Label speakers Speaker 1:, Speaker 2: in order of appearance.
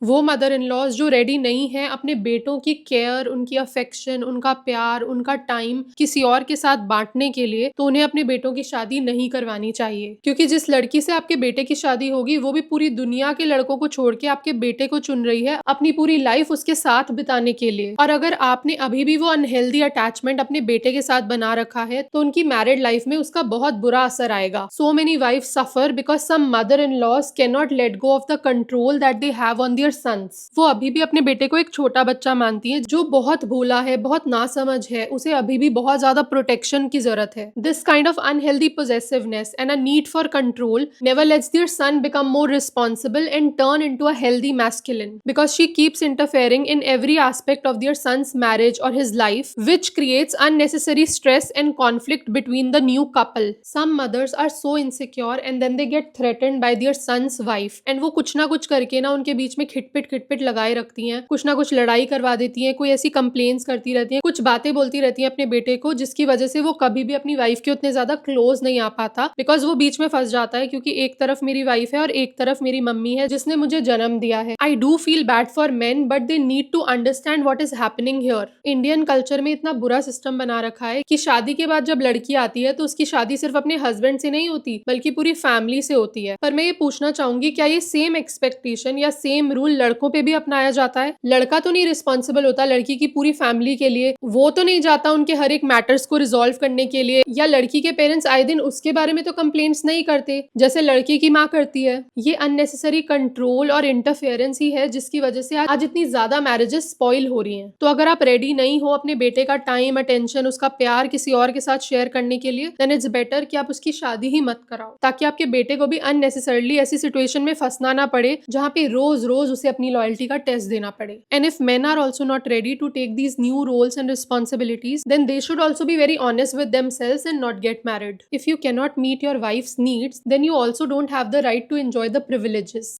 Speaker 1: वो mother in laws जो ready नहीं है अपने बेटों की केयर, उनकी अफेक्शन, उनका प्यार, उनका टाइम किसी और के साथ बांटने के लिए, तो उन्हें अपने बेटों की शादी नहीं करवानी चाहिए। क्योंकि जिस लड़की से आपके बेटे की शादी होगी वो भी पूरी दुनिया के लड़कों को छोड़ के आपके बेटे को चुन रही है अपनी पूरी लाइफ उसके साथ बिताने के लिए। और अगर आपने अभी भी वो अनहेल्दी अटैचमेंट अपने बेटे के साथ बना रखा है तो उनकी मैरिड लाइफ में उसका बहुत बुरा असर आएगा। So many wife suffer because some mother in laws can not let go of the control that they have on their sons. वो अभी भी अपने बेटे को एक छोटा बच्चा मानती है जो बहुत भोला है, बहुत नासमझ है, उसे अभी भी बहुत ज्यादा प्रोटेक्शन की जरूरत है। This kind of unhealthy possessiveness and a need for control never lets their son become more responsible and turn into a healthy masculine, because she keeps interfering in every aspect of their son's marriage or his life, which creates unnecessary stress and conflict between the new couple. Some mothers are so insecure and then they get threatened by their son's wife, and वो कुछ ना कुछ करके ना उनके बीच में खिटपिट लगाए रखती हैं, कुछ ना कुछ लड़ाई करवा देती हैं, कोई ऐसी कंप्लेंट्स करती रहती हैं, कुछ बातें बोलती रहती हैं अपने बेटे को, जिसकी वजह से वो कभी भी अपनी वाइफ के उतने ज्यादा क्लोज नहीं आ पाता, बिकॉज वो बीच में फंस जाता है क्योंकि एक तरफ मेरी वाइफ है और एक तरफ मेरी मम्मी है जिसने मुझे जन्म दिया है। I do feel bad for men but they need to understand what is happening here. Indian culture में इतना बुरा सिस्टम बना रखा है कि शादी के बाद जब लड़की आती है तो उसकी शादी सिर्फ अपने हस्बैंड से नहीं होती बल्कि पूरी फैमिली से होती है। पर मैं ये पूछना चाहूंगी, क्या ये सेम एक्सपेक्टेशन या सेम रूल लड़कों पे भी अपनाया जाता है? लड़का तो नहीं रिस्पॉन्सिबल होता लड़की की पूरी फैमिली के लिए, वो तो नहीं जाता उनके हर एक मैटर्स को रिजोल्व करने के लिए, या लड़की के पेरेंट्स आए दिन उसके बारे में तो कंप्लेंट्स नहीं करते जैसे लड़की की माँ करती है। ये अननेसेसरी कंट्रोल और इंटरफेरेंस ही है जिसकी वजह से आज इतनी ज्यादा मैरिजेस स्पॉइल हो रही हैं। तो अगर आप रेडी नहीं हो अपने बेटे का टाइम, अटेंशन, उसका प्यार किसी और के साथ शेयर करने के लिए, देन इट्स बेटर कि आप उसकी शादी ही मत कराओ, ताकि आपके बेटे को भी अननेसेसरली ऐसी सिचुएशन में फंसना ना पड़े जहाँ पे रोज रोज उसे अपनी लॉयल्टी का टेस्ट देना पड़े। And if men are also not ready to take these new roles and responsibilities, then they should also be very honest with themselves and not get married. If you cannot meet your wife's needs, then you also don't have the right to enjoy the privileges.